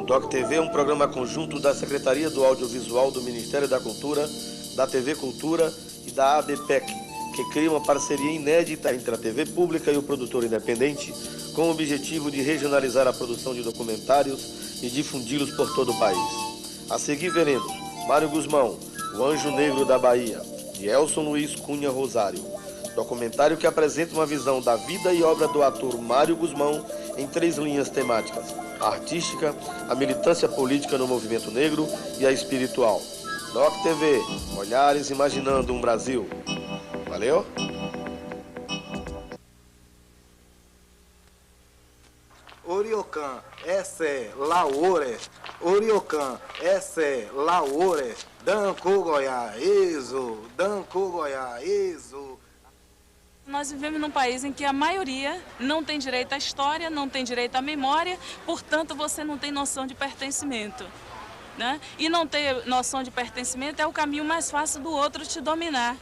O DOC TV é um programa conjunto da Secretaria do Audiovisual do Ministério da Cultura, da TV Cultura e da ADPEC, que cria uma parceria inédita entre a TV pública e o produtor independente, com o objetivo de regionalizar a produção de documentários e difundi-los por todo o país. A seguir veremos Mário Guzmão, O Anjo Negro da Bahia, de Elson Luiz Cunha Rosário. Documentário que apresenta uma visão da vida e obra do ator Mário Guzmão em 3 linhas temáticas: a artística, a militância política no movimento negro e a espiritual. DOC TV, olhares imaginando um Brasil. Valeu? Oriocan, esse laore, Oriocan, esse laore, danco goiá, isso, danco goiá, isso. Nós vivemos num país em que a maioria não tem direito à história, não tem direito à memória, portanto você não tem noção de pertencimento, né? E não ter noção de pertencimento é o caminho mais fácil do outro te dominar.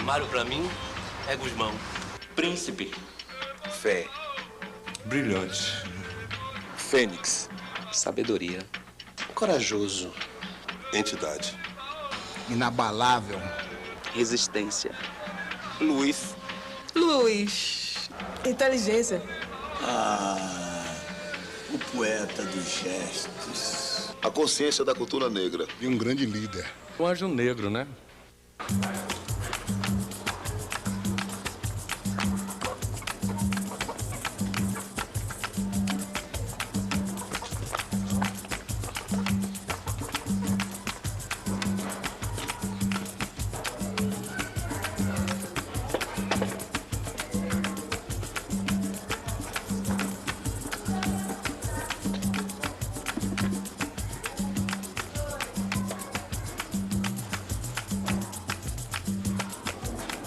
Mário, pra mim, é Guzmão. Príncipe. Fé. Brilhante. Fênix. Sabedoria. Corajoso. Entidade. Inabalável. Resistência. Luiz. Luz. Inteligência. O poeta dos gestos. A consciência da cultura negra. E um grande líder. O Anjo Negro, né?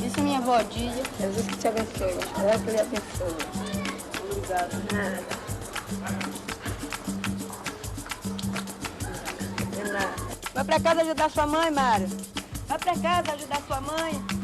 Isso, minha avó Dília. Jesus que te abençoe. Deus que lhe abençoe. Obrigada. Nada. De nada. Vai pra casa ajudar sua mãe, Mário. Vai pra casa ajudar sua mãe.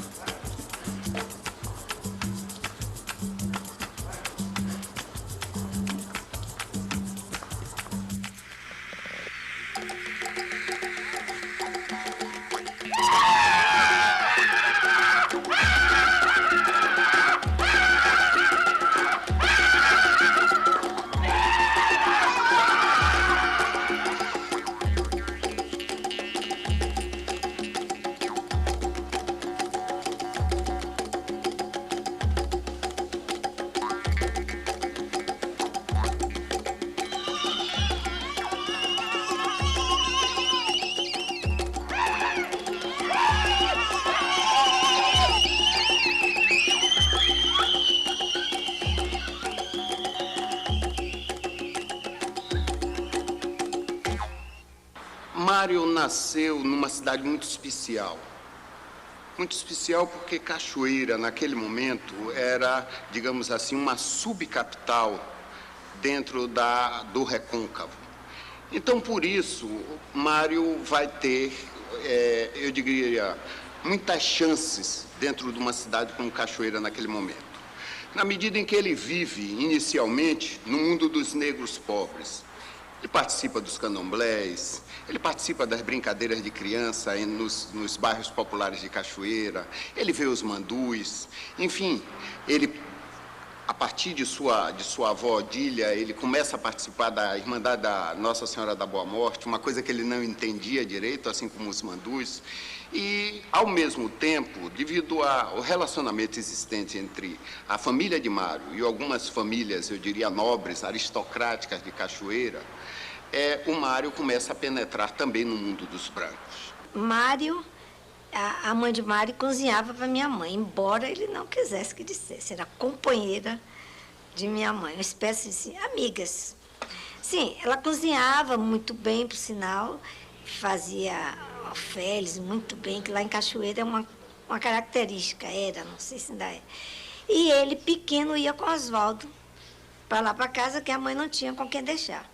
Mário nasceu numa cidade muito especial. Muito especial porque Cachoeira, naquele momento, era, digamos assim, uma subcapital dentro do Recôncavo. Então, por isso, Mário vai ter, eu diria, muitas chances dentro de uma cidade como Cachoeira naquele momento. Na medida em que ele vive, inicialmente, no mundo dos negros pobres. Ele participa dos candomblés, ele participa das brincadeiras de criança nos bairros populares de Cachoeira, ele vê os mandus, enfim, ele, a partir de sua avó Odília, ele começa a participar da Irmandade da Nossa Senhora da Boa Morte, uma coisa que ele não entendia direito, assim como os mandus. E, ao mesmo tempo, devido ao relacionamento existente entre a família de Mário e algumas famílias, eu diria, nobres, aristocráticas de Cachoeira, o Mário começa a penetrar também no mundo dos brancos. Mário, a mãe de Mário cozinhava para minha mãe, embora ele não quisesse que dissesse. Era companheira de minha mãe, uma espécie de amigas. Sim, ela cozinhava muito bem, por sinal, fazia alferes muito bem, que lá em Cachoeira é uma característica, não sei se ainda é. E ele, pequeno, ia com o Oswaldo para lá para casa, que a mãe não tinha com quem deixar.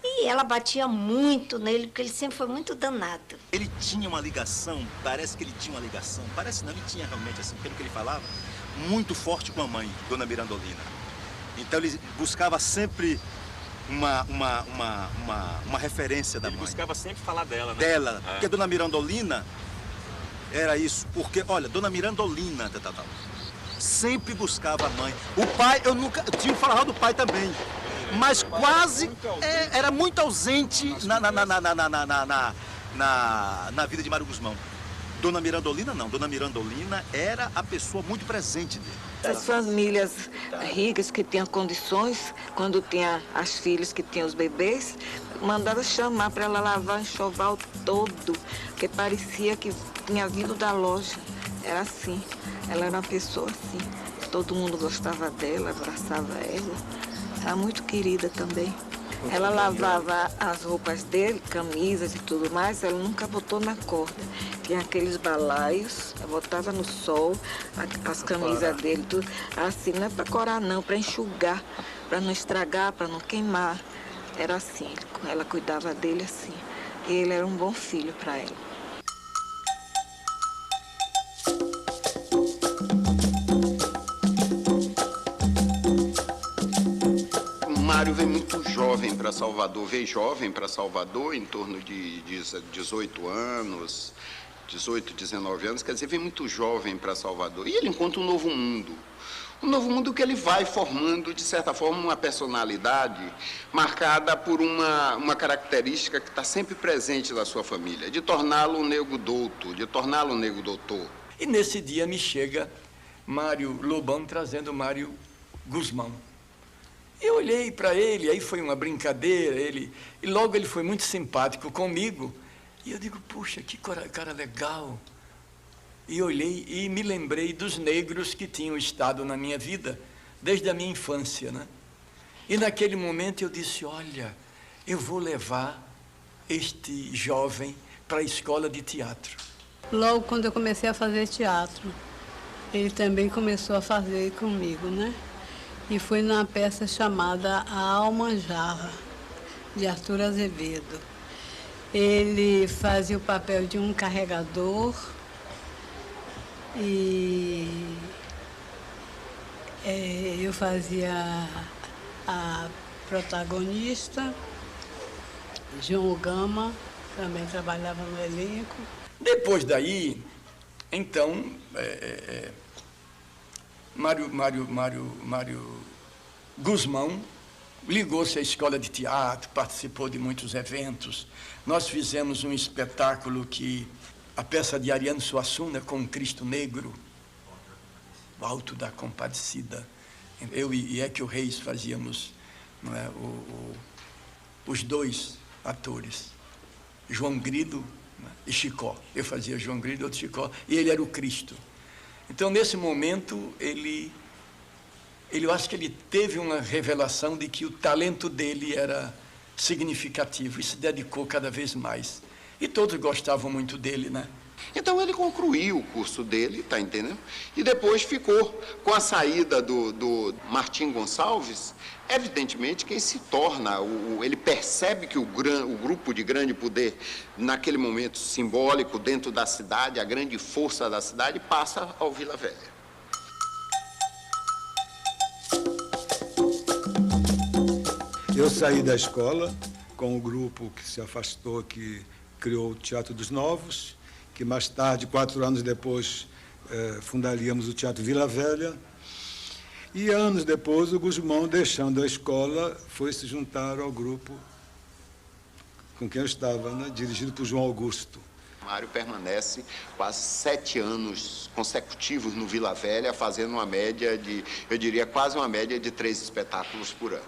E ela batia muito nele, porque ele sempre foi muito danado. Ele tinha uma ligação, parece que ele tinha uma ligação, parece não, ele tinha realmente, assim, pelo que ele falava, muito forte com a mãe, Dona Mirandolina. Então ele buscava sempre uma referência da mãe. Ele buscava sempre falar dela, né? Dela, porque Dona Mirandolina era isso, porque, olha, Dona Mirandolina, sempre buscava a mãe. O pai, eu tinha falado do pai também, mas quase era muito ausente na vida de Mário Guzmão. Dona Mirandolina não, Dona Mirandolina era a pessoa muito presente dele. As famílias ricas que tinham condições, quando tinha as filhas que tinham os bebês, mandaram chamar para ela lavar o enxoval todo, porque parecia que tinha vindo da loja. Era assim, ela era uma pessoa assim. Todo mundo gostava dela, abraçava ela. Era muito querida também. Ela lavava as roupas dele, camisas e tudo mais, ela nunca botou na corda. Tinha aqueles balaios, ela botava no sol, as camisas dele, tudo. Assim, não é para corar não, para enxugar, para não estragar, para não queimar. Era assim, ela cuidava dele assim. E ele era um bom filho para ela. Mário veio muito jovem para Salvador, em torno de 18 anos, 18, 19 anos, quer dizer, veio muito jovem para Salvador. E ele encontra um novo mundo que ele vai formando, de certa forma, uma personalidade marcada por uma característica que está sempre presente na sua família, de torná-lo um nego douto, de torná-lo um nego doutor. E nesse dia me chega Mário Lobão trazendo Mário Guzmão. Eu olhei para ele, aí foi uma brincadeira, e logo ele foi muito simpático comigo. E eu digo, puxa, que cara legal. E olhei e me lembrei dos negros que tinham estado na minha vida, desde a minha infância, né? E naquele momento eu disse, olha, eu vou levar este jovem para a escola de teatro. Logo quando eu comecei a fazer teatro, ele também começou a fazer comigo, né? E foi numa peça chamada A Almanjarra, de Arthur Azevedo. Ele fazia o papel de um carregador e eu fazia a protagonista, João Gama, também trabalhava no elenco. Depois daí, então, Mário Guzmão ligou-se à escola de teatro, participou de muitos eventos. Nós fizemos um espetáculo a peça de Ariano Suassuna com o Cristo Negro, o Alto da Compadecida. Eu e Equio Reis fazíamos, não é, os dois atores, João Grilo, né, e Chicó. Eu fazia João Grilo e outro Chicó, e ele era o Cristo. Então, nesse momento, eu acho que ele teve uma revelação de que o talento dele era significativo e se dedicou cada vez mais. E todos gostavam muito dele, né? Então ele concluiu o curso dele, tá entendendo? E depois ficou com a saída do Martim Gonçalves. Evidentemente, quem se torna, ele percebe que o grupo de grande poder, naquele momento simbólico, dentro da cidade, a grande força da cidade, passa ao Vila Velha. Eu saí da escola com o grupo que se afastou, que criou o Teatro dos Novos, que mais tarde, 4 anos depois, fundaríamos o Teatro Vila Velha. E anos depois, o Guzmão, deixando a escola, foi se juntar ao grupo com quem eu estava, né, dirigido por João Augusto. Mário permanece quase 7 anos consecutivos no Vila Velha, fazendo uma média de, eu diria, quase uma média de 3 espetáculos por ano.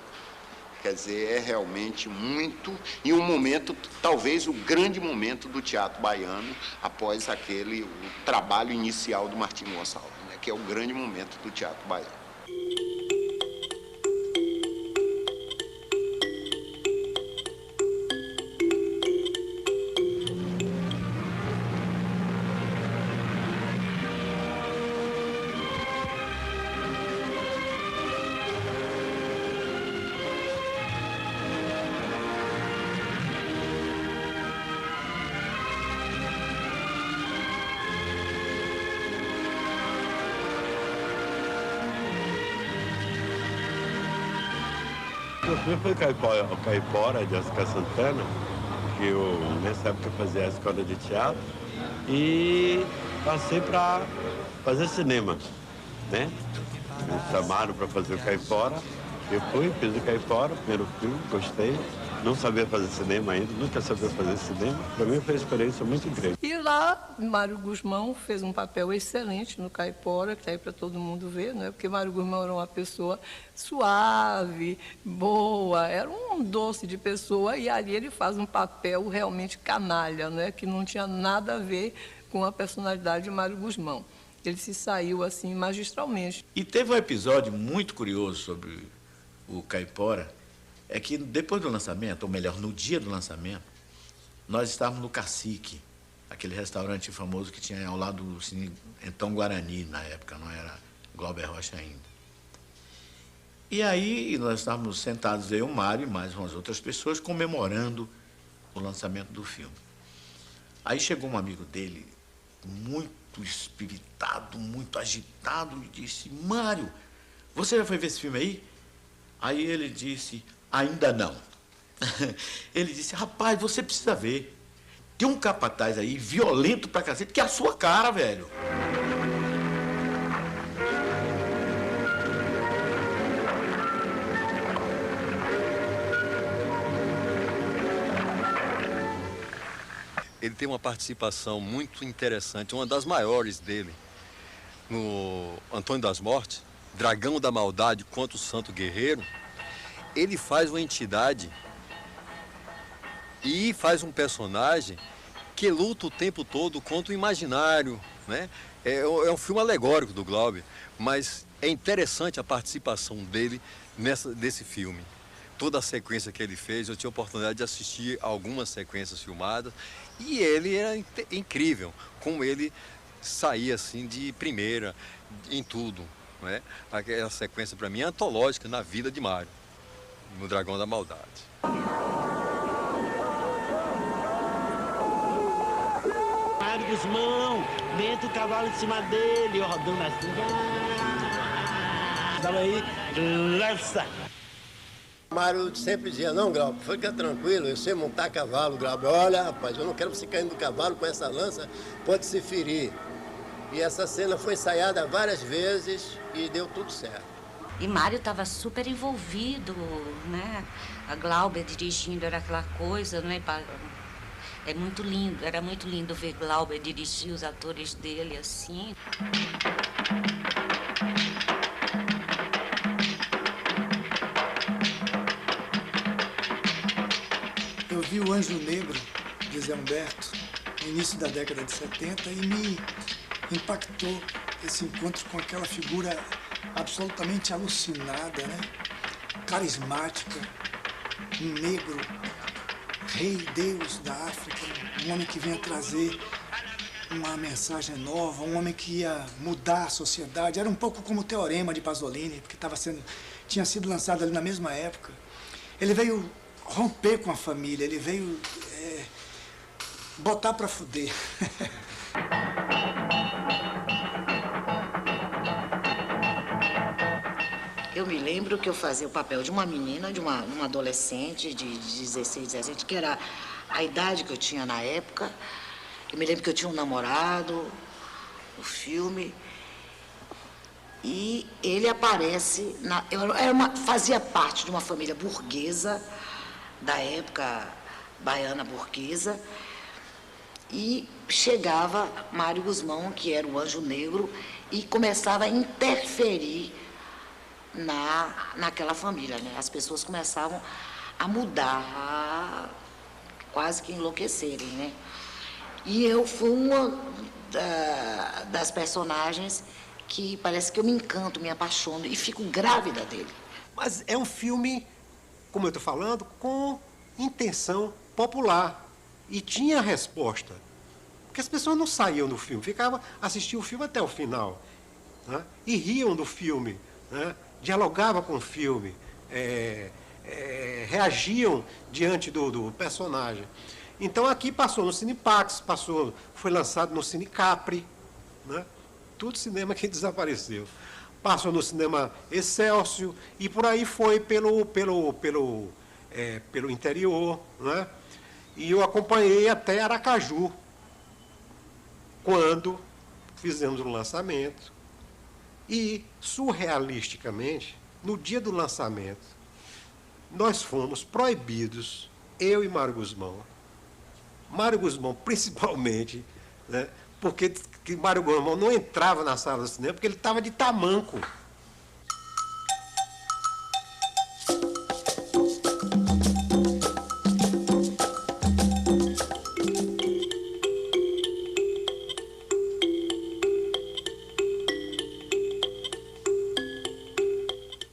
Quer dizer, é realmente muito, e um momento, talvez o grande momento do teatro baiano, após o trabalho inicial do Martinho Gonçalves, né, que é o grande momento do teatro baiano. O filme foi Caipora, de Oscar Santana, que eu, nessa época, fazia a escola de teatro e passei para fazer cinema, né? Me chamaram para fazer o Caipora, eu fui, fiz o Caipora, primeiro filme, gostei. Não sabia fazer cinema ainda, nunca sabia fazer cinema. Para mim foi uma experiência muito grande. E lá, Mário Guzmão fez um papel excelente no Caipora, que está aí para todo mundo ver, não é? Porque Mário Guzmão era uma pessoa suave, boa, era um doce de pessoa, e ali ele faz um papel realmente canalha, né? Que não tinha nada a ver com a personalidade de Mário Guzmão. Ele se saiu assim magistralmente. E teve um episódio muito curioso sobre o Caipora, é que depois do lançamento, ou melhor, no dia do lançamento, nós estávamos no Cacique, aquele restaurante famoso que tinha ao lado do Cine, então Guarani, na época, não era Glauber Rocha ainda. E aí nós estávamos sentados, eu, o Mário e mais umas outras pessoas, comemorando o lançamento do filme. Aí chegou um amigo dele, muito espiritado, muito agitado, e disse: Mário, você já foi ver esse filme aí? Aí ele disse: ainda não. Ele disse: rapaz, você precisa ver. Tem um capataz aí, violento pra cacete, que é a sua cara, velho. Ele tem uma participação muito interessante, uma das maiores dele, no Antônio das Mortes, Dragão da Maldade contra o Santo Guerreiro. Ele faz uma entidade e faz um personagem que luta o tempo todo contra o imaginário, né? É um filme alegórico do Glauber, mas é interessante a participação dele desse filme. Toda a sequência que ele fez, eu tive a oportunidade de assistir algumas sequências filmadas, e ele era incrível, como ele saía assim de primeira em tudo, né? Aquela sequência para mim é antológica na vida de Mário, no Dragão da Maldade. Mário Guzmão, dentro do cavalo em cima dele, rodando assim. Tava aí, lança. Mário sempre dizia: não, Glauber, fica tranquilo, eu sei montar cavalo, Glauber. Olha, rapaz, eu não quero você caindo do cavalo com essa lança, pode se ferir. E essa cena foi ensaiada várias vezes e deu tudo certo. E Mário estava super envolvido, né? A Glauber dirigindo, era aquela coisa, né? É muito lindo, era muito lindo ver Glauber dirigir os atores dele assim. Eu vi o Anjo Negro, de Zé Humberto, no início da década de 70 e me impactou esse encontro com aquela figura absolutamente alucinada, né? Carismática, um negro, rei, Deus da África, um homem que vinha trazer uma mensagem nova, um homem que ia mudar a sociedade. Era um pouco como o Teorema de Pasolini, porque tinha sido lançado ali na mesma época. Ele veio romper com a família, ele veio botar pra fuder. Eu me lembro que eu fazia o papel de uma menina, de uma adolescente de 16, 17, que era a idade que eu tinha na época. Eu me lembro que eu tinha um namorado no filme. E ele aparece... fazia parte de uma família burguesa, da época baiana burguesa. E chegava Mário Guzmão, que era o Anjo Negro, e começava a interferir naquela família, né? As pessoas começavam a mudar, a quase que enlouquecerem, né? E eu fui uma das personagens que parece que eu me encanto, me apaixono e fico grávida dele. Mas é um filme, como eu estou falando, com intenção popular. E tinha resposta. Porque as pessoas não saíam do filme, assistiam o filme até o final, né? E riam do filme, né? Dialogavam com o filme, reagiam diante do personagem. Então aqui passou no Cinepax, foi lançado no Cine Capri, né? Tudo cinema que desapareceu. Passou no cinema Excelsior e por aí foi pelo interior, né? E eu acompanhei até Aracaju, quando fizemos o lançamento. E, surrealisticamente, no dia do lançamento, nós fomos proibidos, eu e Mário Guzmão, principalmente, né, porque Mário Guzmão não entrava na sala do cinema porque ele estava de tamanco.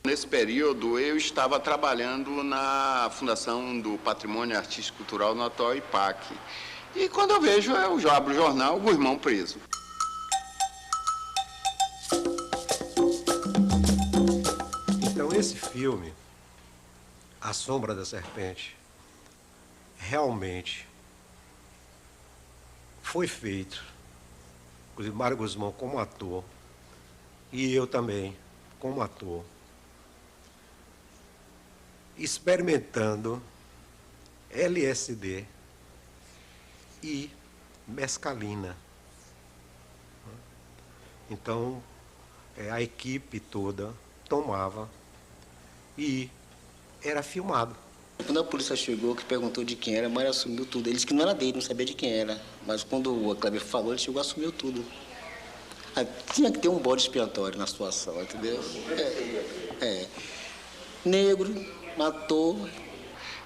Nesse período, eu estava trabalhando na Fundação do Patrimônio Artístico e Cultural no atual IPAC. E quando eu vejo, eu abro o jornal, o Guzmão preso. Então, esse filme, A Sombra da Serpente, realmente foi feito, inclusive Mário Guzmão como ator, e eu também como ator, experimentando LSD e mescalina. Então, a equipe toda tomava e era filmado. Quando a polícia chegou, que perguntou de quem era, Mário assumiu tudo. Ele disse que não era dele, não sabia de quem era. Mas quando o Kleber falou, ele chegou e assumiu tudo. Tinha que ter um bode expiatório na situação, entendeu? Negro, matou.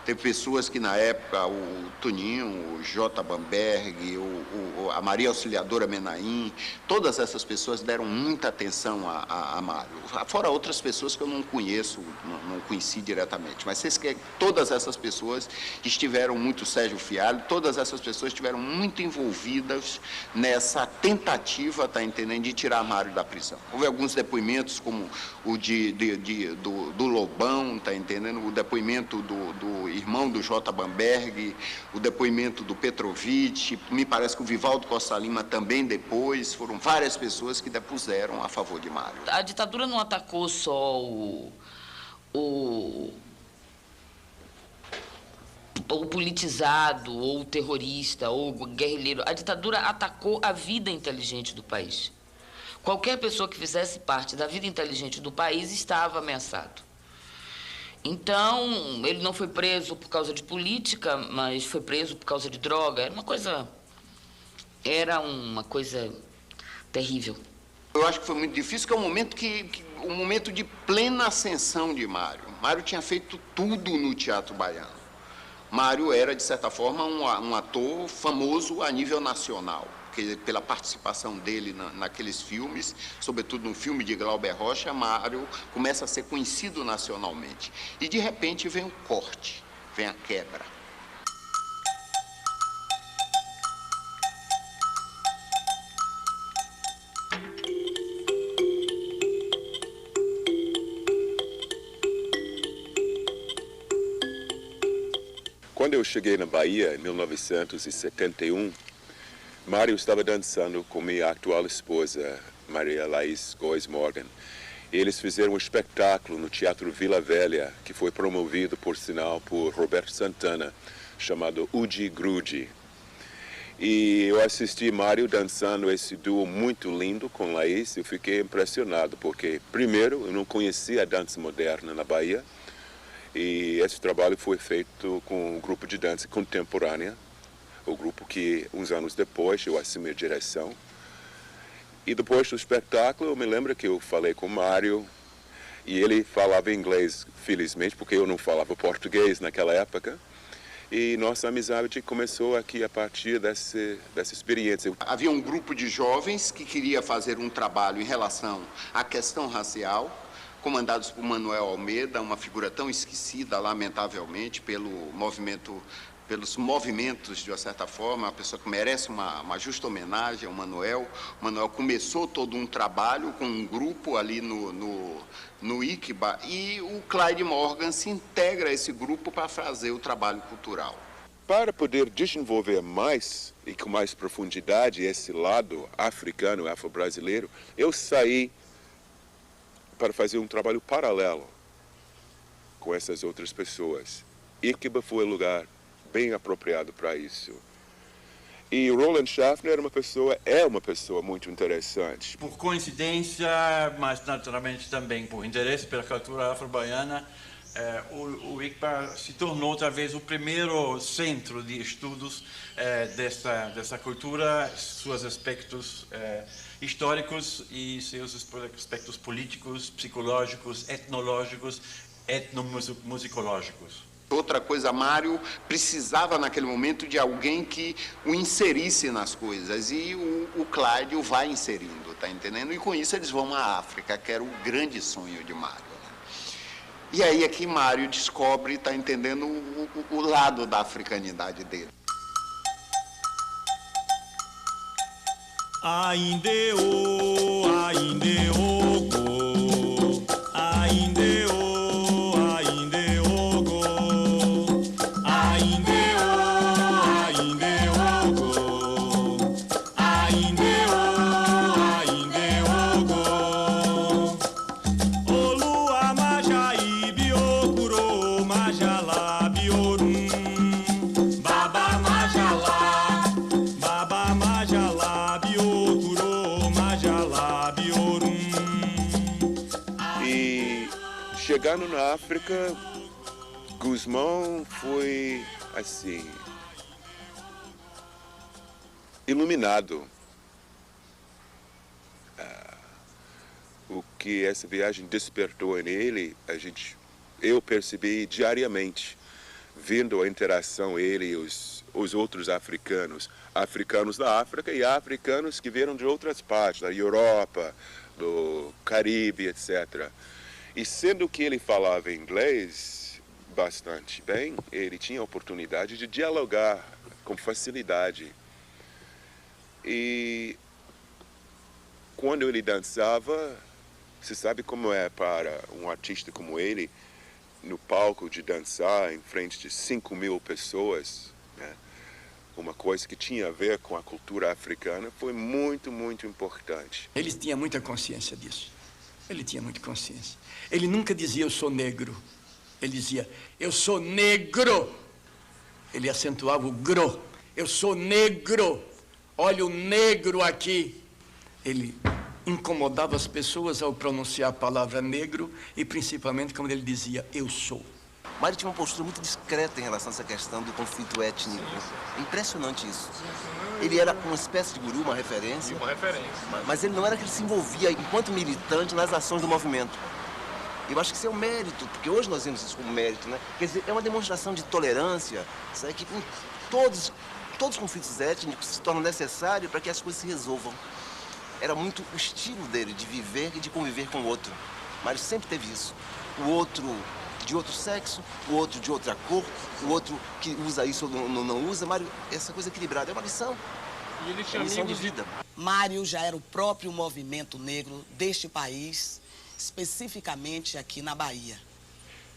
Teve pessoas que, na época, o Toninho, o J. Bamberg, a Maria Auxiliadora Menaim, todas essas pessoas deram muita atenção a Mário. Fora outras pessoas que eu não conheço, não conheci diretamente. Mas todas essas pessoas estiveram muito, Sérgio Fialho, todas essas pessoas estiveram muito envolvidas nessa tentativa, tá entendendo, de tirar Mário da prisão. Houve alguns depoimentos, como o do Lobão, tá entendendo? O depoimento do irmão do J. Bamberg, o depoimento do Petrovitch, me parece que o Vivaldo Costa Lima também depois, foram várias pessoas que depuseram a favor de Mário. A ditadura não atacou só o politizado, ou o terrorista, ou o guerrilheiro. A ditadura atacou a vida inteligente do país. Qualquer pessoa que fizesse parte da vida inteligente do país estava ameaçado. Então, ele não foi preso por causa de política, mas foi preso por causa de droga. Era uma coisa terrível. Eu acho que foi muito difícil, que é um momento de plena ascensão de Mário. Mário tinha feito tudo no teatro baiano. Mário era, de certa forma, um ator famoso a nível nacional. Pela participação dele naqueles filmes, sobretudo no filme de Glauber Rocha, Mário começa a ser conhecido nacionalmente. E, de repente, vem o corte, vem a quebra. Quando eu cheguei na Bahia, em 1971, Mário estava dançando com minha atual esposa, Maria Laís Góes Morgan. Eles fizeram um espetáculo no Teatro Vila Velha, que foi promovido, por sinal, por Roberto Santana, chamado Udi Grudi. E eu assisti Mário dançando esse duo muito lindo com Laís. Eu fiquei impressionado, porque, primeiro, eu não conhecia a dança moderna na Bahia, e esse trabalho foi feito com um grupo de dança contemporânea, o grupo que, uns anos depois, eu assumi a direção. E depois do espetáculo, eu me lembro que eu falei com o Mário, E ele falava inglês, felizmente, porque eu não falava português naquela época. E nossa amizade começou aqui a partir dessa experiência. Havia um grupo de jovens que queria fazer um trabalho em relação à questão racial, comandados por Manuel Almeida, uma figura tão esquecida, lamentavelmente, pelos movimentos, de uma certa forma, uma pessoa que merece uma justa homenagem ao Manuel. O Manuel começou todo um trabalho com um grupo ali no ICBA, e o Clyde Morgan se integra a esse grupo para fazer o trabalho cultural. Para poder desenvolver mais e com mais profundidade esse lado africano, afro-brasileiro, eu saí para fazer um trabalho paralelo com essas outras pessoas. ICBA foi o lugar bem apropriado para isso. E Roland Schaffner é uma pessoa muito interessante. Por coincidência, mas naturalmente também por interesse pela cultura afro-baiana, o ICBA se tornou talvez o primeiro centro de estudos dessa cultura, seus aspectos históricos e seus aspectos políticos, psicológicos, etnológicos, etnomusicológicos. Outra coisa, Mário precisava naquele momento de alguém que o inserisse nas coisas, e o Clyde o vai inserindo, tá entendendo? E com isso eles vão à África, que era o grande sonho de Mário. Né? E aí é que Mário descobre, tá entendendo, o lado da africanidade dele. Aindeo, aindeo, go, aindeo. Chegando na África, Gusmão foi, assim, iluminado. O que essa viagem despertou nele, eu percebi diariamente, vendo a interação ele e os outros africanos da África e africanos que vieram de outras partes, da Europa, do Caribe, etc. E sendo que ele falava inglês bastante bem, ele tinha a oportunidade de dialogar com facilidade. E quando ele dançava, você sabe como é para um artista como ele, no palco de dançar em frente de 5.000 pessoas, né? Uma coisa que tinha a ver com a cultura africana, foi muito, muito importante. Ele tinha muita consciência disso. Ele tinha muita consciência. Ele nunca dizia, eu sou negro. Ele dizia, eu sou negro. Ele acentuava o gro. Eu sou negro. Olha o negro aqui. Ele incomodava as pessoas ao pronunciar a palavra negro e principalmente quando ele dizia, eu sou. Mário tinha uma postura muito discreta em relação a essa questão do conflito étnico. Impressionante isso. Ele era uma espécie de guru, uma referência. Mas ele não era que ele se envolvia, enquanto militante, nas ações do movimento. Eu acho que isso é um mérito, porque hoje nós vemos isso como mérito, né? Quer dizer, é uma demonstração de tolerância, sabe? Que todos os conflitos étnicos se tornam necessários para que as coisas se resolvam. Era muito o estilo dele de viver e de conviver com o outro. Mário sempre teve isso. O outro de outro sexo, o outro de outra cor, o outro que usa isso ou não usa. Mário, essa coisa equilibrada é uma lição. E ele tinha uma lição de vida. Mário já era o próprio movimento negro deste país, especificamente aqui na Bahia.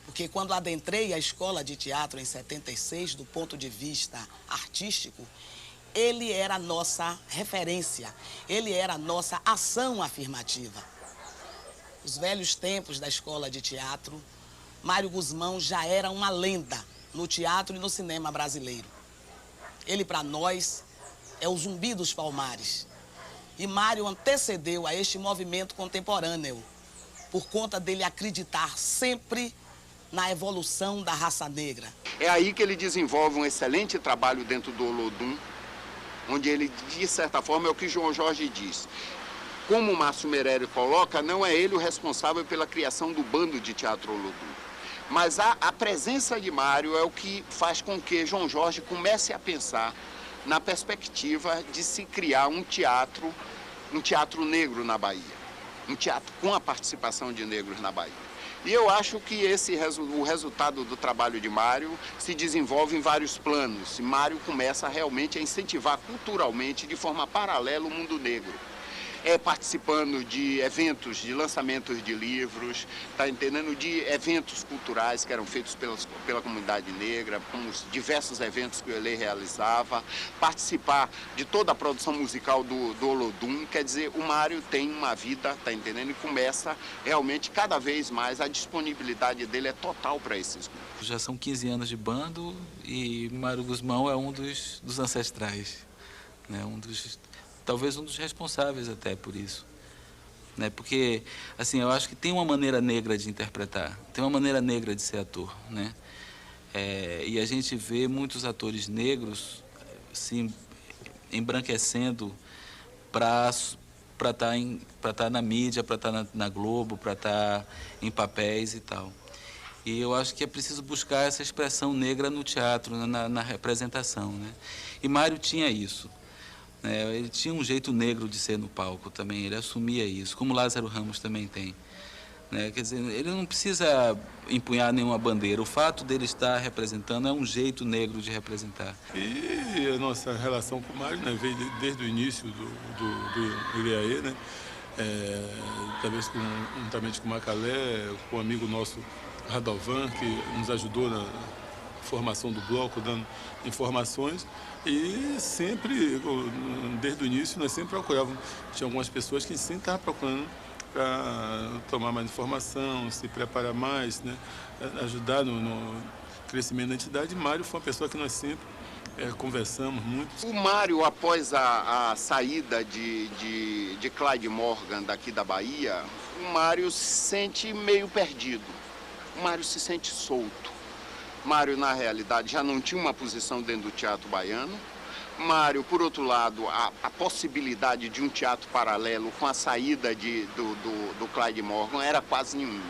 Porque quando adentrei a escola de teatro em 76, do ponto de vista artístico, ele era a nossa referência, ele era a nossa ação afirmativa. Os velhos tempos da escola de teatro, Mário Gusmão já era uma lenda no teatro e no cinema brasileiro. Ele, para nós, é o Zumbi dos Palmares. E Mário antecedeu a este movimento contemporâneo, por conta dele acreditar sempre na evolução da raça negra. É aí que ele desenvolve um excelente trabalho dentro do Olodum, onde ele, de certa forma, é o que João Jorge diz. como o Márcio Meirelles coloca, não é ele o responsável pela criação do bando de teatro Olodum. Mas a presença de Mário é o que faz com que João Jorge comece a pensar na perspectiva de se criar um teatro negro na Bahia. Um teatro com a participação de negros na Bahia. E eu acho que o resultado do trabalho de Mário se desenvolve em vários planos. E Mário começa realmente a incentivar culturalmente, de forma paralela, o mundo negro. Participando de eventos, de lançamentos de livros, tá entendendo? De eventos culturais que eram feitos pela comunidade negra, como os diversos eventos que o Elê realizava, participar de toda a produção musical do Olodum. Quer dizer, o Mário tem uma vida, tá entendendo? E começa realmente cada vez mais, a disponibilidade dele é total para esses grupos. Já são 15 anos de bando e Mário Guzmão é um dos ancestrais, né? Talvez um dos responsáveis até por isso, né? Porque, assim, eu acho que tem uma maneira negra de interpretar, tem uma maneira negra de ser ator, né? E a gente vê muitos atores negros se embranquecendo para estar na mídia, para estar na Globo, para estar em papéis e tal. E eu acho que é preciso buscar essa expressão negra no teatro, na representação, né? E Mário tinha isso. Ele tinha um jeito negro de ser no palco também, ele assumia isso, como Lázaro Ramos também tem. Quer dizer, ele não precisa empunhar nenhuma bandeira, o fato dele estar representando é um jeito negro de representar. E a nossa relação com o Mário, né, veio desde o início do IAE, né? Talvez juntamente com o Macalé, com um amigo nosso, Radovan, que nos ajudou na formação do bloco, dando informações. E sempre, desde o início, nós sempre procurávamos. Tinha algumas pessoas que sempre estavam procurando para tomar mais informação, se preparar mais, né? Ajudar no crescimento da entidade. Mário foi uma pessoa que nós sempre conversamos muito. O Mário, após a saída de Clyde Morgan daqui da Bahia, o Mário se sente meio perdido. O Mário se sente solto. Mário, na realidade, já não tinha uma posição dentro do teatro baiano. Mário, por outro lado, a possibilidade de um teatro paralelo com a saída do Clyde Morgan era quase nenhuma.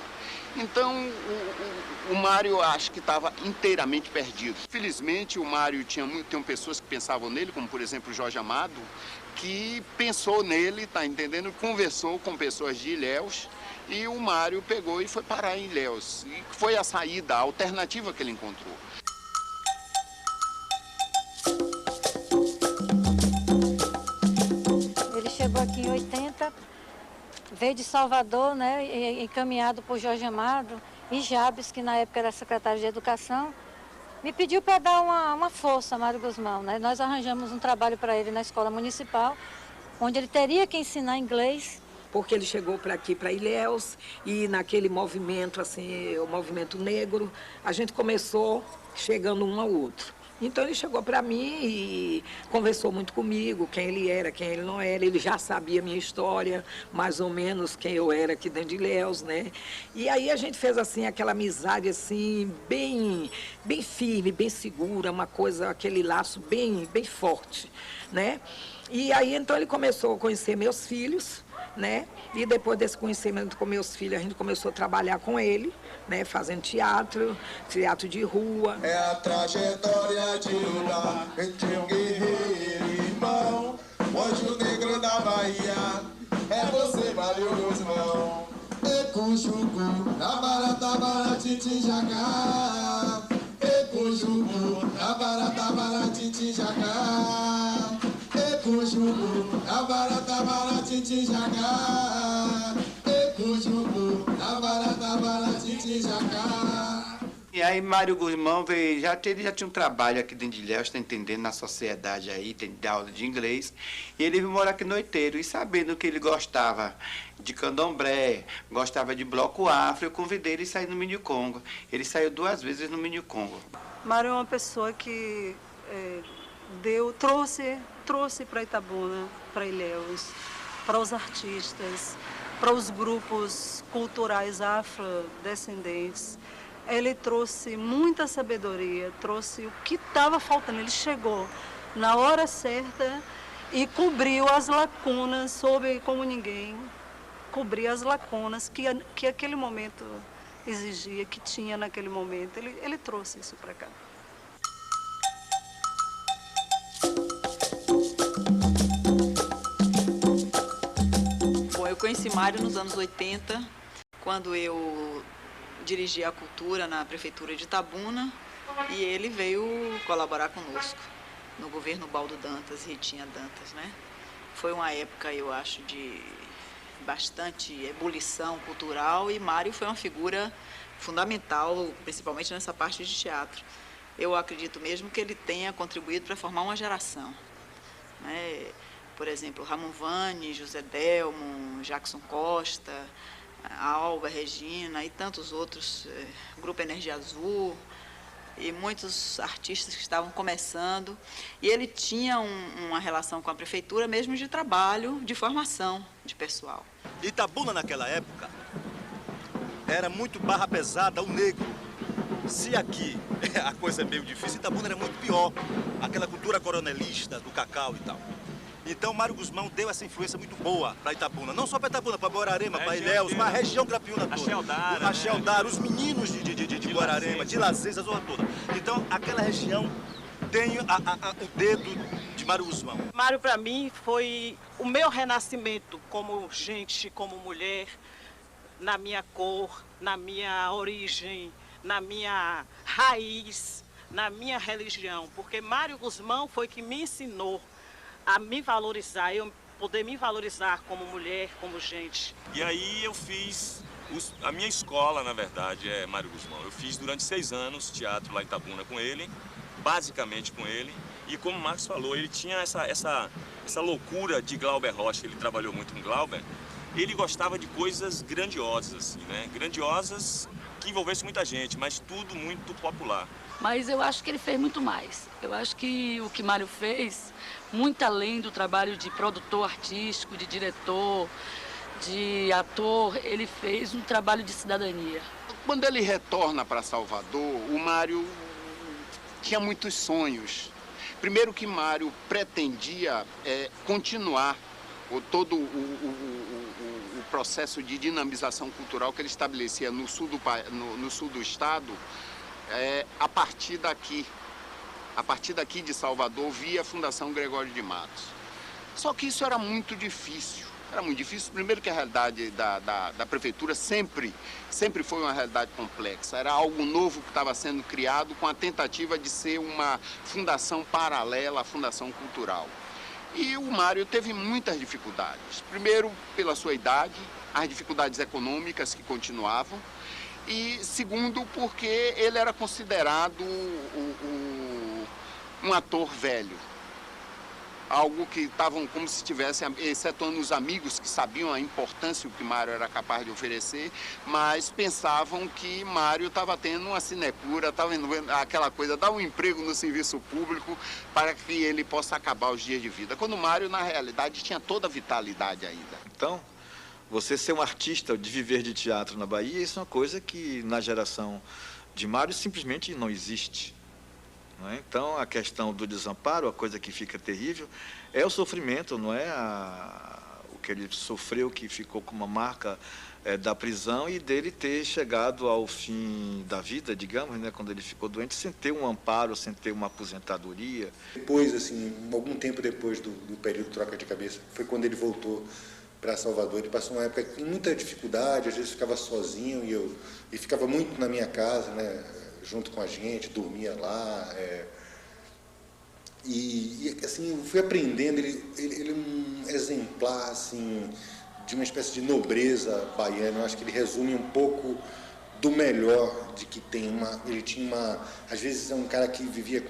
Então, o Mário acho que estava inteiramente perdido. Felizmente, o Mário tinha pessoas que pensavam nele, como, por exemplo, o Jorge Amado, que pensou nele, tá entendendo? Conversou com pessoas de Ilhéus. E o Mário pegou e foi parar em Ilhéus. E foi a saída, a alternativa que ele encontrou. Ele chegou aqui em 80, veio de Salvador, né, encaminhado por Jorge Amado e Jabes, que na época era secretário de Educação, me pediu para dar uma força a Mário Guzmão, né? Nós arranjamos um trabalho para ele na escola municipal, onde ele teria que ensinar inglês. Porque ele chegou para aqui, para Ilhéus, e naquele movimento, assim, o movimento negro, a gente começou chegando um ao outro. Então ele chegou para mim e conversou muito comigo, quem ele era, quem ele não era. Ele já sabia a minha história, mais ou menos quem eu era aqui dentro de Ilhéus, né? E aí a gente fez, assim, aquela amizade, assim, bem firme, bem segura, uma coisa, aquele laço bem forte, né? E aí, então, ele começou a conhecer meus filhos, né? E depois desse conhecimento com meus filhos, a gente começou a trabalhar com ele, né? Fazendo teatro de rua. É a trajetória de lutar entre um guerreiro e irmão, o anjo negro da Bahia, é você, Mário Guzmão. Ecujucu, na barata, baratitinjacá. Ecujucu, na barata, baratitinjacá. Ecujucu, na barata, baratitinjacá. Ecujucu, na barata, baratitinjacá. E aí Mário Guzmão veio, ele já tinha um trabalho aqui dentro de Ilhéus, tá entendendo, na sociedade aí, tem aula de inglês. E ele veio morar aqui no Noiteiro, e sabendo que ele gostava de candomblé, gostava de bloco afro, eu convidei ele a sair no Mini Congo. Ele saiu 2 vezes no Mini Congo. Mário é uma pessoa que trouxe para Itabuna, para Ilhéus, para os artistas, para os grupos culturais afrodescendentes. Ele trouxe muita sabedoria, trouxe o que estava faltando. Ele chegou na hora certa e cobriu as lacunas, soube como ninguém, cobrir as lacunas que aquele momento exigia, que tinha naquele momento. Ele trouxe isso para cá. Bom, eu conheci Mário nos anos 80, quando eu dirigi a cultura na prefeitura de Itabuna, e ele veio colaborar conosco no governo Baldo Dantas e Ritinha Dantas, né? Foi uma época, eu acho, de bastante ebulição cultural, e Mário foi uma figura fundamental, principalmente nessa parte de teatro. Eu acredito mesmo que ele tenha contribuído para formar uma geração, né? Por exemplo, Ramon Vane, José Delmo, Jackson Costa, Alba, Regina e tantos outros, Grupo Energia Azul, e muitos artistas que estavam começando. E ele tinha uma relação com a prefeitura mesmo de trabalho, de formação de pessoal. Itabuna, naquela época, era muito barra pesada o negro. Se aqui a coisa é meio difícil, Itabuna era muito pior. Aquela cultura coronelista do cacau e tal. Então, Mário Guzmão deu essa influência muito boa para Itabuna. Não só para Itabuna, para Guararema, para Ilhéus, para a região Grapiúna toda. Axeldara, os meninos de Guararema, de Lazes, a zona toda. Então, aquela região tem o dedo de Mário Guzmão. Mário, para mim, foi o meu renascimento como gente, como mulher, na minha cor, na minha origem, na minha raiz, na minha religião. Porque Mário Guzmão foi que me ensinou a me valorizar, eu poder me valorizar como mulher, como gente. E aí eu fiz, a minha escola, na verdade, é Mário Guzmão. Eu fiz durante 6 anos teatro lá em Itabuna com ele, basicamente com ele. E como o Marcos falou, ele tinha essa loucura de Glauber Rocha, ele trabalhou muito com Glauber. Ele gostava de coisas grandiosas, assim, né? Grandiosas que envolvessem muita gente, mas tudo muito popular. Mas eu acho que ele fez muito mais. Eu acho que o que Mário fez, muito além do trabalho de produtor artístico, de diretor, de ator, ele fez um trabalho de cidadania. Quando ele retorna para Salvador, o Mário tinha muitos sonhos. Primeiro que Mário pretendia continuar todo o processo de dinamização cultural que ele estabelecia no sul do estado, a partir daqui de Salvador, via a Fundação Gregório de Matos. Só que isso era muito difícil. Era muito difícil, primeiro que a realidade da prefeitura sempre foi uma realidade complexa. Era algo novo que estava sendo criado com a tentativa de ser uma fundação paralela à Fundação Cultural. E o Mário teve muitas dificuldades. Primeiro, pela sua idade, as dificuldades econômicas que continuavam. E segundo, porque ele era considerado um ator velho. Algo que estavam como se tivessem, excetuando os amigos que sabiam a importância que Mário era capaz de oferecer, mas pensavam que Mário estava tendo uma sinecura, estava aquela coisa, dar um emprego no serviço público para que ele possa acabar os dias de vida. Quando Mário, na realidade, tinha toda a vitalidade ainda. Então, você ser um artista de viver de teatro na Bahia, isso é uma coisa que na geração de Mário simplesmente não existe. Não é? Então, a questão do desamparo, a coisa que fica terrível, é o sofrimento, não é o que ele sofreu, que ficou com uma marca da prisão e dele ter chegado ao fim da vida, digamos, né, quando ele ficou doente, sem ter um amparo, sem ter uma aposentadoria. Depois, assim, algum tempo depois do período troca de cabeça, foi quando ele voltou para Salvador. Ele passou uma época com muita dificuldade, às vezes ficava sozinho e ficava muito na minha casa, né, junto com a gente, dormia lá. E assim, eu fui aprendendo, ele é um exemplar, assim, de uma espécie de nobreza baiana. Eu acho que ele resume um pouco do melhor de que tem ele tinha às vezes é um cara que vivia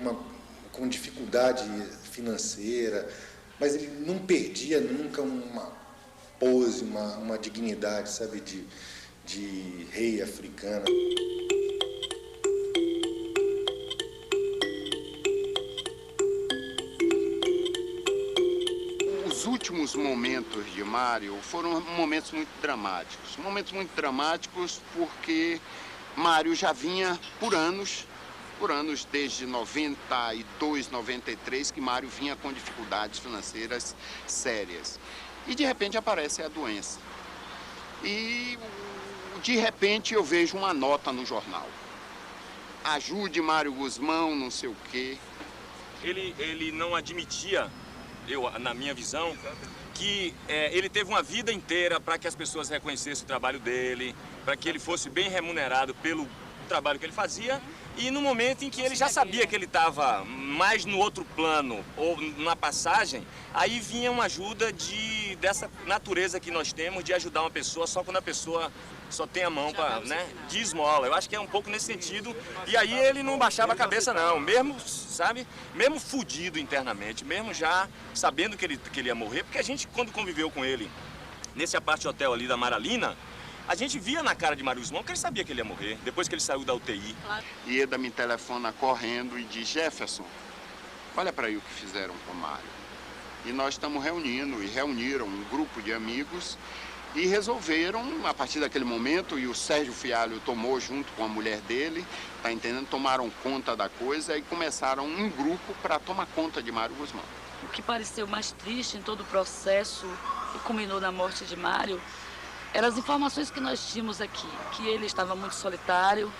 com dificuldade financeira, mas ele não perdia nunca uma pose, uma dignidade, sabe, de rei africano. Os últimos momentos de Mário foram momentos muito dramáticos. Momentos muito dramáticos porque Mário já vinha, por anos, por anos, desde 92, 93, que Mário vinha com dificuldades financeiras sérias. E de repente aparece a doença. E de repente eu vejo uma nota no jornal. Ajude Mário Guzmão, não sei o quê. Ele não admitia, na minha visão, que ele teve uma vida inteira para que as pessoas reconhecessem o trabalho dele, para que ele fosse bem remunerado pelo trabalho que ele fazia, e no momento em que ele já sabia que ele estava mais no outro plano ou na passagem, aí vinha uma ajuda dessa natureza que nós temos de ajudar uma pessoa só quando a pessoa só tem a mão para, né, de esmola. Eu acho que é um pouco nesse sentido. E aí ele não baixava a cabeça não, mesmo, sabe, mesmo fudido internamente, mesmo já sabendo que ele ia morrer, porque a gente, quando conviveu com ele nesse apart hotel ali da Maralina, a gente via na cara de Mário Guzmão que ele sabia que ele ia morrer, depois que ele saiu da UTI. E Eda me telefona correndo e diz: Jefferson, olha para aí o que fizeram com o Mário. E nós estamos reunindo, e reuniram um grupo de amigos e resolveram, a partir daquele momento, e o Sérgio Fialho tomou junto com a mulher dele, tá entendendo? Tomaram conta da coisa e começaram um grupo para tomar conta de Mário Guzmão. O que pareceu mais triste em todo o processo que culminou na morte de Mário eram as informações que nós tínhamos aqui, que ele estava muito solitário,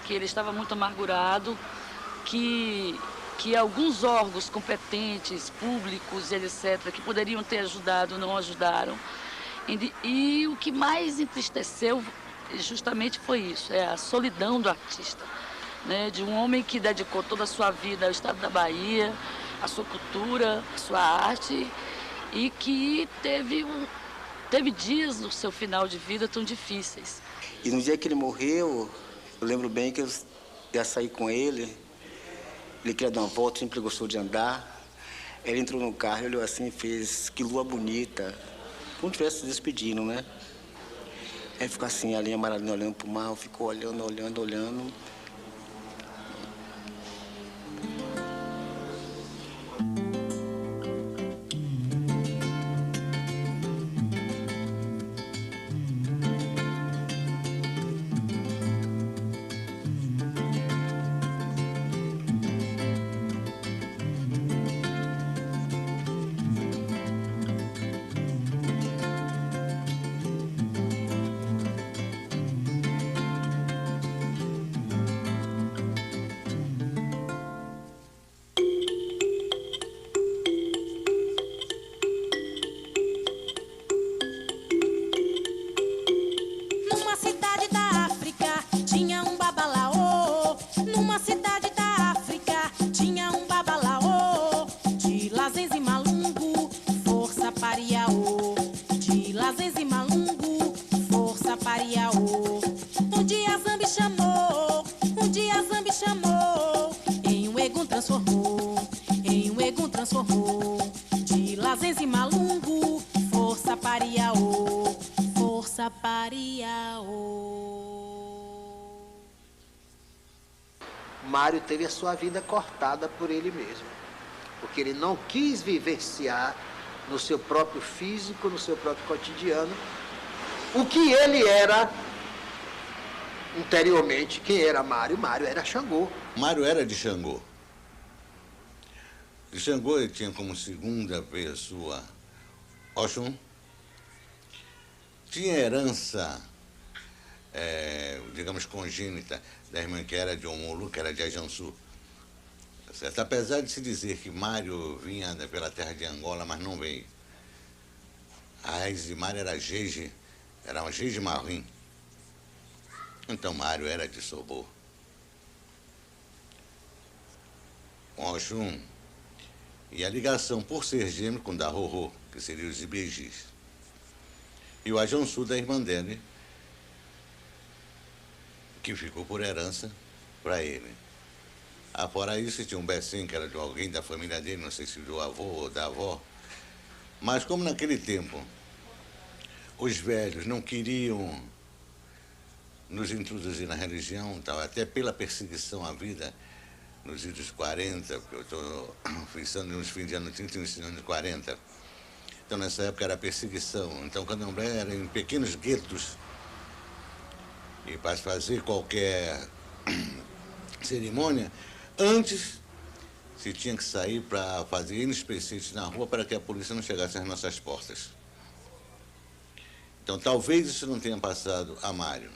que ele estava muito amargurado, que alguns órgãos competentes, públicos, etc., que poderiam ter ajudado, não ajudaram. E o que mais entristeceu justamente foi isso, a solidão do artista, né? De um homem que dedicou toda a sua vida ao estado da Bahia, à sua cultura, à sua arte, e que teve dias no seu final de vida tão difíceis. E no dia que ele morreu, eu lembro bem que eu ia sair com ele, ele queria dar uma volta, sempre gostou de andar. Ele entrou no carro, olhou assim e fez: que lua bonita. Como tivesse se despedindo, né? Aí ficou assim, a linha Maralina olhando pro mar, ficou olhando, olhando, olhando. Mário teve a sua vida cortada por ele mesmo, porque ele não quis vivenciar no seu próprio físico, no seu próprio cotidiano, o que ele era anteriormente. Quem era Mário? Mário era Xangô. Mário era de Xangô. De Xangô ele tinha como segunda pessoa Oxum. Tinha herança, digamos, congênita da irmã que era de Omolu, que era de Ajansu. Certo? Apesar de se dizer que Mário vinha pela terra de Angola, mas não veio. A raiz de Mário era Jeje, era um Jeje Marrim. Então Mário era de Sobô. Com Oxum. E a ligação por ser gêmeo com Darorô, que seria os Ibejis. E o Ajansu da irmã dele, que ficou por herança para ele. Fora isso, tinha um Bessim, que era de alguém da família dele, não sei se do avô ou da avó. Mas como naquele tempo os velhos não queriam nos introduzir na religião, tal, até pela perseguição à vida nos anos 40, porque eu estou pensando nos fins de ano 30 e nos anos 40. Então, nessa época era perseguição. Então, o candomblé era em pequenos guetos. E para fazer qualquer cerimônia, antes se tinha que sair para fazer inespecentes na rua para que a polícia não chegasse às nossas portas. Então, talvez isso não tenha passado a Mário.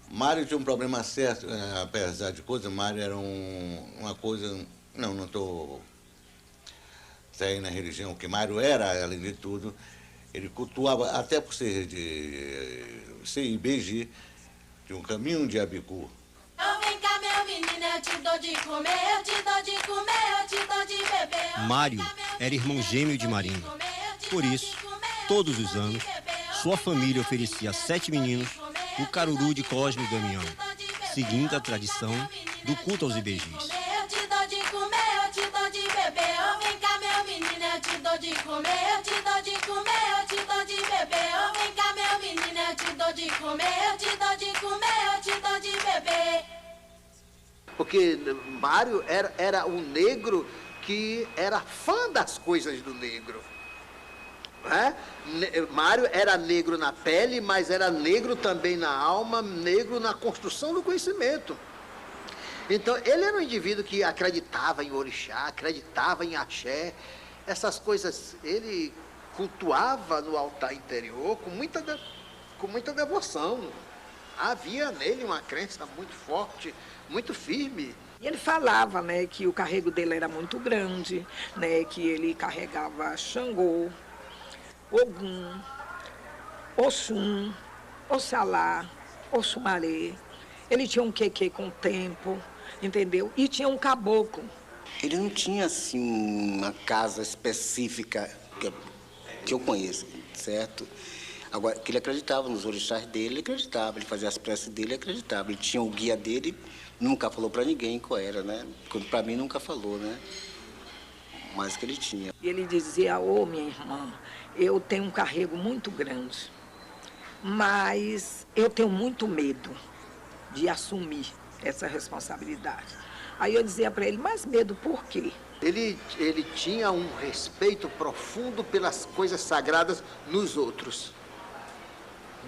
Mário tinha um problema certo, apesar de coisa, Mário era uma coisa... Não estou saindo na religião, o que Mário era, além de tudo, ele cultuava, até por ser IBG, de um caminho de Abicu. Vem cá, meu menino, eu te dou de comer, eu te dou de comer, eu te dou de beber. Mário era irmão gêmeo de Marinho. Por isso, todos os anos, sua família oferecia a 7 meninos o caruru de Cosme e Damião, seguindo a tradição do culto aos IBGs. Eu te dou de comer, eu te dou de beber. Vem cá, meu menino, eu te dou de comer, eu te dou de comer, eu te dou de beber. Vem cá, meu menino, eu te dou de comer, eu te dou de comer, eu te dou de beber. Porque Mário era um negro que era fã das coisas do negro. Mário era negro na pele, mas era negro também na alma, negro na construção do conhecimento. Então, ele era um indivíduo que acreditava em orixá, acreditava em axé, essas coisas ele cultuava no altar interior com muita devoção. Havia nele uma crença muito forte, muito firme. E ele falava, né, que o carrego dele era muito grande, né, que ele carregava Xangô, Ogum, Oxum, Oxalá, Oxumaré. Ele tinha um quequê com o tempo, entendeu? E tinha um caboclo. Ele não tinha, assim, uma casa específica que eu conheço, certo? Agora, que ele acreditava nos orixás dele, ele acreditava. Ele fazia as preces dele, ele acreditava. Ele tinha o guia dele, nunca falou para ninguém qual era, né? Para mim, nunca falou, né? Mas que ele tinha. E ele dizia, minha irmã, eu tenho um carrego muito grande, mas eu tenho muito medo de assumir essa responsabilidade. Aí eu dizia para ele, mas medo por quê? Ele tinha um respeito profundo pelas coisas sagradas nos outros,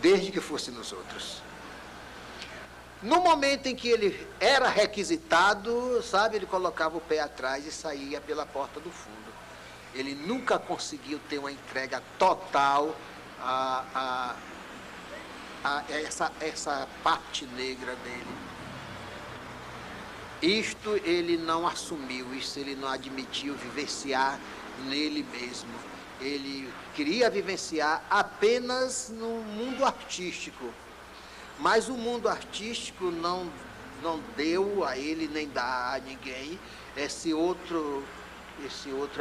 desde que fosse nos outros. No momento em que ele era requisitado, sabe, ele colocava o pé atrás e saía pela porta do fundo. Ele nunca conseguiu ter uma entrega total a essa parte negra dele. Isto ele não assumiu, isso ele não admitiu vivenciar nele mesmo. Ele queria vivenciar apenas no mundo artístico. Mas o mundo artístico não deu a ele, nem dá a ninguém, esse outro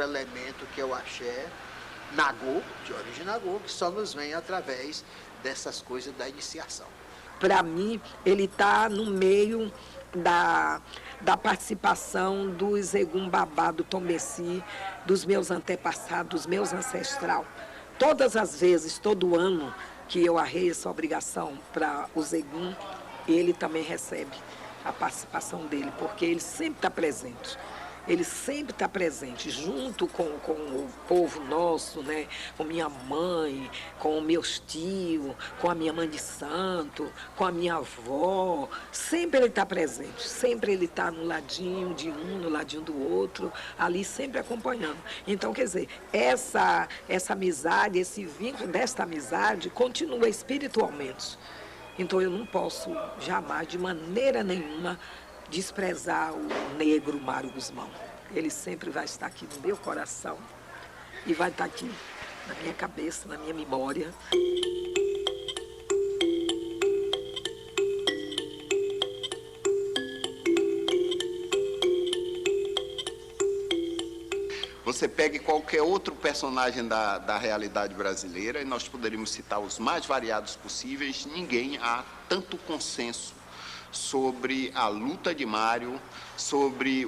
elemento que é o axé, Nagô, de origem Nagô, que só nos vem através dessas coisas da iniciação. Para mim, ele está no meio da participação dos Egum Babá, do Tomeci, dos meus antepassados, dos meus ancestrais. Todas as vezes, todo ano que eu arrei essa obrigação para o Egum, ele também recebe a participação dele, porque ele sempre está presente. Ele sempre está presente, junto com o povo nosso, né? Com minha mãe, com meus tios, com a minha mãe de santo, com a minha avó. Sempre ele está presente, sempre ele está no ladinho de um, no ladinho do outro, ali sempre acompanhando. Então, quer dizer, essa amizade, esse vínculo desta amizade continua espiritualmente. Então, eu não posso jamais, de maneira nenhuma, desprezar o negro Mário Guzmão. Ele sempre vai estar aqui no meu coração e vai estar aqui na minha cabeça, na minha memória. Você pegue qualquer outro personagem da realidade brasileira e nós poderíamos citar os mais variados possíveis, ninguém há tanto consenso sobre a luta de Mário, sobre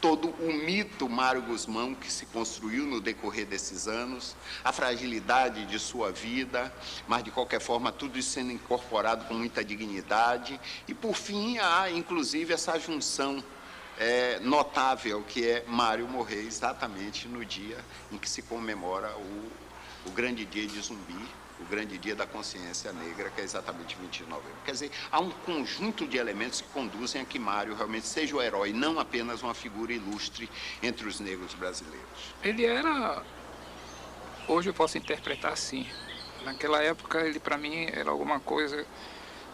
todo o mito Mário Guzmão que se construiu no decorrer desses anos, a fragilidade de sua vida, mas de qualquer forma tudo isso sendo incorporado com muita dignidade e por fim há inclusive essa junção notável que é Mário morrer exatamente no dia em que se comemora o grande dia de Zumbi, o grande dia da consciência negra, que é exatamente 20 de novembro. Quer dizer, há um conjunto de elementos que conduzem a que Mário realmente seja o herói, não apenas uma figura ilustre entre os negros brasileiros. Ele era, hoje eu posso interpretar assim, naquela época ele para mim era alguma coisa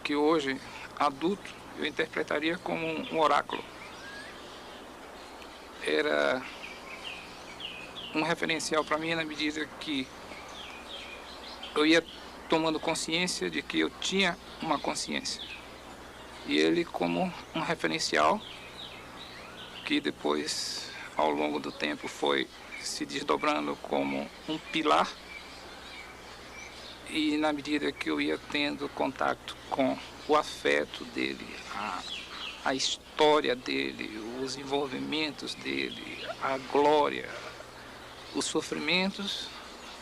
que hoje, adulto, eu interpretaria como um oráculo. Era um referencial para mim na medida que eu ia tomando consciência de que eu tinha uma consciência. E ele como um referencial que depois, ao longo do tempo, foi se desdobrando como um pilar. E na medida que eu ia tendo contato com o afeto dele, a história dele, os envolvimentos dele, a glória, os sofrimentos,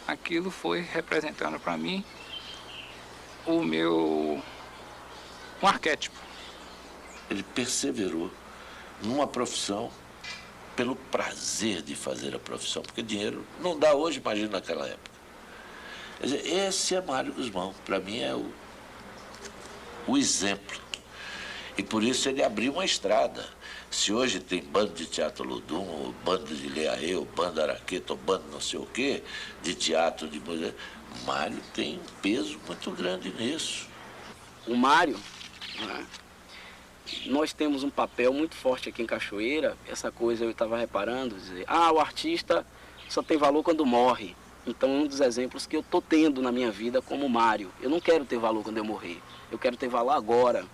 aquilo foi representando para mim um arquétipo. Ele perseverou numa profissão pelo prazer de fazer a profissão, porque dinheiro não dá hoje, imagina naquela época. Quer dizer, esse é Mário Guzmão, para mim é o exemplo. E por isso ele abriu uma estrada. Se hoje tem bando de teatro Ludum, ou bando de Leaê, ou bando Araqueta, ou bando não sei o quê, de teatro, de música, Mário tem um peso muito grande nisso. O Mário, né, nós temos um papel muito forte aqui em Cachoeira, essa coisa eu estava reparando, dizer, o artista só tem valor quando morre. Então, um dos exemplos que eu estou tendo na minha vida como Mário, eu não quero ter valor quando eu morrer, eu quero ter valor agora.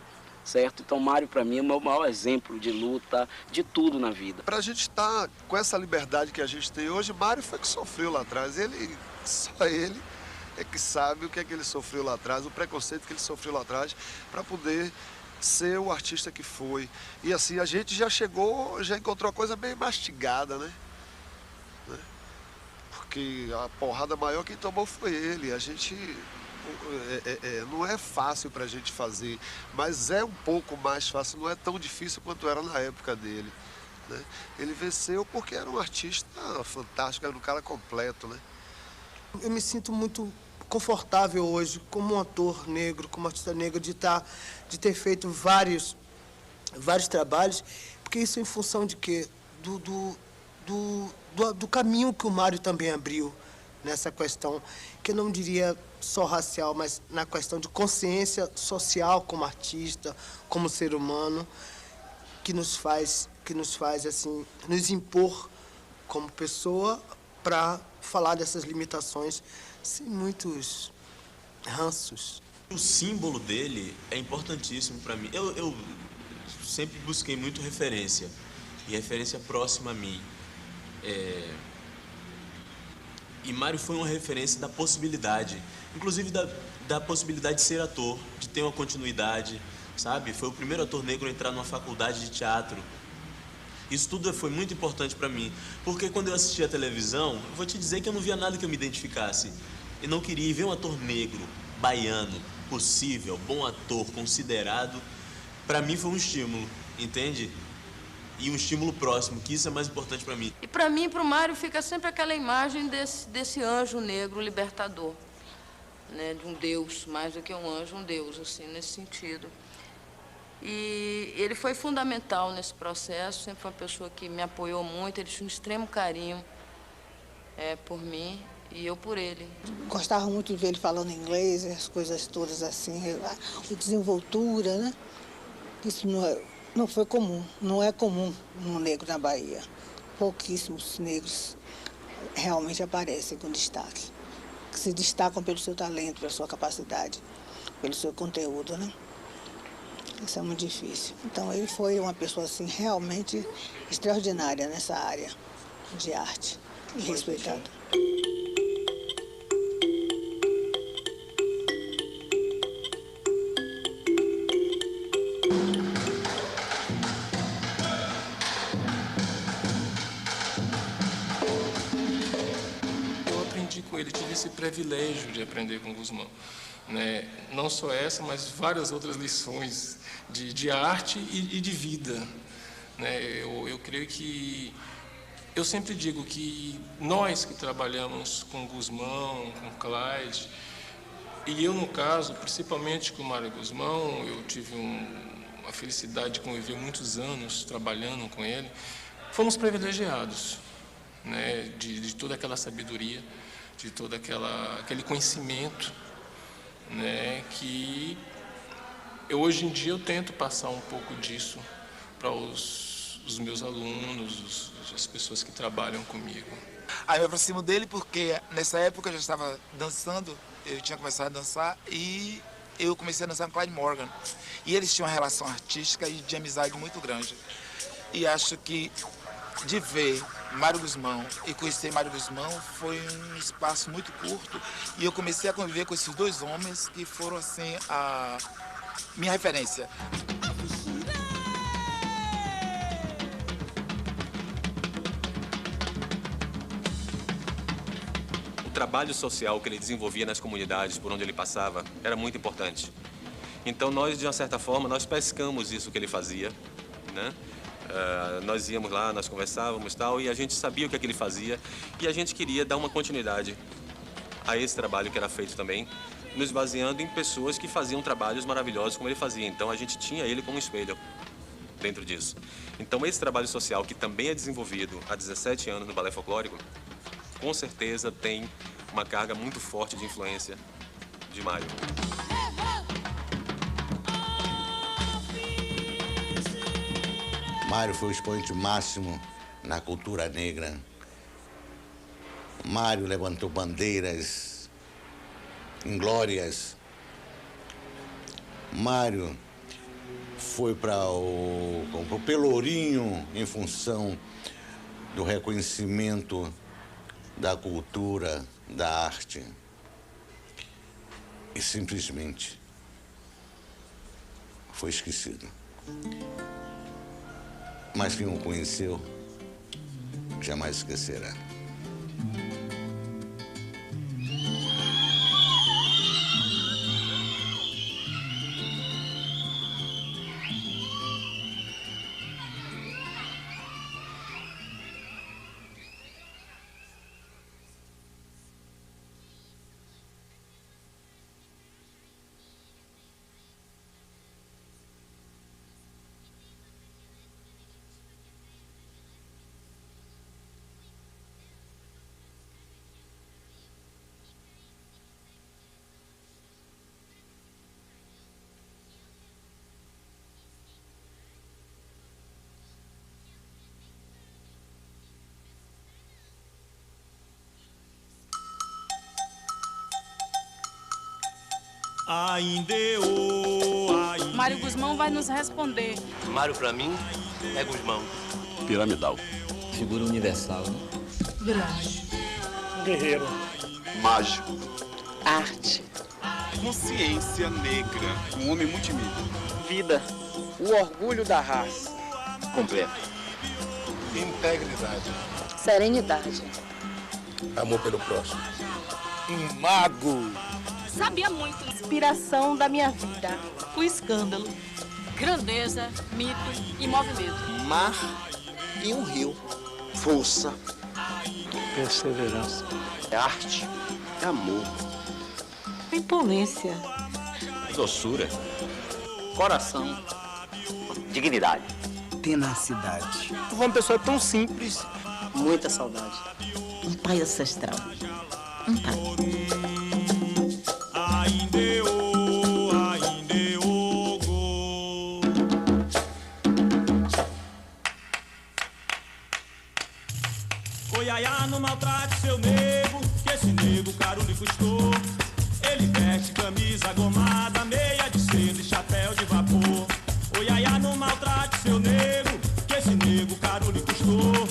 Certo? Então, Mário, para mim, é o meu maior exemplo de luta, de tudo na vida. Para a gente estar com essa liberdade que a gente tem hoje, Mário foi que sofreu lá atrás. Só ele é que sabe o que é que ele sofreu lá atrás, o preconceito que ele sofreu lá atrás, para poder ser o artista que foi. E assim, a gente já encontrou a coisa bem mastigada, né? Porque a porrada maior quem tomou foi ele. A gente... não é fácil para a gente fazer, mas é um pouco mais fácil, não é tão difícil quanto era na época dele, né? Ele venceu porque era um artista fantástico, era um cara completo, né? Eu me sinto muito confortável hoje como um ator negro, como artista negro, de ter feito vários trabalhos, porque isso é em função de quê? Do caminho que o Mário também abriu nessa questão, que eu não diria só racial, mas na questão de consciência social como artista, como ser humano, que nos faz assim, nos impor como pessoa para falar dessas limitações sem muitos ranços. O símbolo dele é importantíssimo para mim. Eu sempre busquei muito referência, e referência próxima a mim. E Mário foi uma referência da possibilidade, inclusive da possibilidade de ser ator, de ter uma continuidade, sabe? Foi o primeiro ator negro a entrar numa faculdade de teatro. Isso tudo foi muito importante para mim, porque quando eu assistia a televisão, eu vou te dizer que eu não via nada que eu me identificasse. Eu não queria ver um ator negro, baiano, possível, bom ator, considerado. Para mim foi um estímulo, entende? E um estímulo próximo, que isso é mais importante para mim. E para mim, para o Mário, fica sempre aquela imagem desse anjo negro libertador, né? De um Deus, mais do que um anjo, um Deus, assim, nesse sentido. E ele foi fundamental nesse processo, sempre foi uma pessoa que me apoiou muito, ele tinha um extremo carinho por mim e eu por ele. Gostava muito de ver ele falando inglês, as coisas todas assim, a desenvoltura, né? Isso não foi comum, não é comum no negro na Bahia. Pouquíssimos negros realmente aparecem com destaque, que se destacam pelo seu talento, pela sua capacidade, pelo seu conteúdo, né? Isso é muito difícil. Então ele foi uma pessoa assim realmente extraordinária nessa área de arte e respeitado. Ele tive esse privilégio de aprender com Guzmão, né? Não só essa, mas várias outras lições de arte e de vida, né? Eu creio que eu sempre digo que nós que trabalhamos com Guzmão, com Clyde, E eu, no caso, principalmente com o Mário Guzmão, eu tive a felicidade de conviver muitos anos trabalhando com ele. Fomos privilegiados, né, de toda aquela sabedoria, de todo aquele conhecimento, né, que hoje em dia eu tento passar um pouco disso para os meus alunos, as pessoas que trabalham comigo. Aí eu me aproximo dele porque nessa época eu já estava dançando, eu tinha começado a dançar e eu comecei a dançar com Clyde Morgan. E eles tinham uma relação artística e de amizade muito grande. E acho que de ver Mário Guzmão e conhecer Mário Guzmão foi um espaço muito curto. E eu comecei a conviver com esses dois homens que foram, assim, a minha referência. O trabalho social que ele desenvolvia nas comunidades por onde ele passava era muito importante. Então nós, de uma certa forma, nós pescamos isso que ele fazia, né? Nós íamos lá, nós conversávamos e tal, e a gente sabia o que é que ele fazia e a gente queria dar uma continuidade a esse trabalho que era feito também, nos baseando em pessoas que faziam trabalhos maravilhosos como ele fazia. Então a gente tinha ele como espelho dentro disso. Então esse trabalho social, que também é desenvolvido há 17 anos no Balé Folclórico, com certeza tem uma carga muito forte de influência de Mário. Mário foi o expoente máximo na cultura negra. Mário levantou bandeiras inglórias. Mário foi para o Pelourinho em função do reconhecimento da cultura, da arte. E simplesmente foi esquecido. Mas quem o conheceu jamais esquecerá. Mário Guzmão vai nos responder. Mário, pra mim, é Guzmão. Piramidal. Figura universal, né? Vilagem. Guerreiro. Mágico. Arte. Consciência negra. Um homem multimídia. Vida. O orgulho da raça. Completo. Integridade. Serenidade. Amor pelo próximo. Um mago. Sabia muito. Inspiração da minha vida. O escândalo. Grandeza, mito e movimento. Mar e um rio. Força. Perseverança. É arte. É amor. Imponência. Doçura. Coração. Dignidade. Tenacidade. Tu foi uma pessoa tão simples. Muita saudade. Um pai ancestral. Um pai. Oiaiá, não maltrate seu nego, que esse nego caro lhe custou. Ele veste camisa gomada, meia de seda e chapéu de vapor. Oiaiá, não maltrate seu nego, que esse nego caro lhe custou.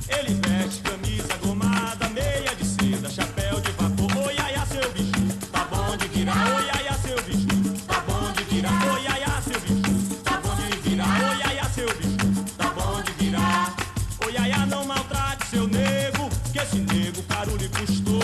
Ele veste camisa gomada, meia de seda, chapéu de vapor. Oiaiá, seu bicho, tá bom de virar. Oiaiá, seu bicho, tá bom de virar. Oiaiá, seu bicho, tá bom de virar. Oiaiá, seu bicho, tá bom de virar. Oiaiá, não maltrate seu nego, que esse nego caro lhe custou.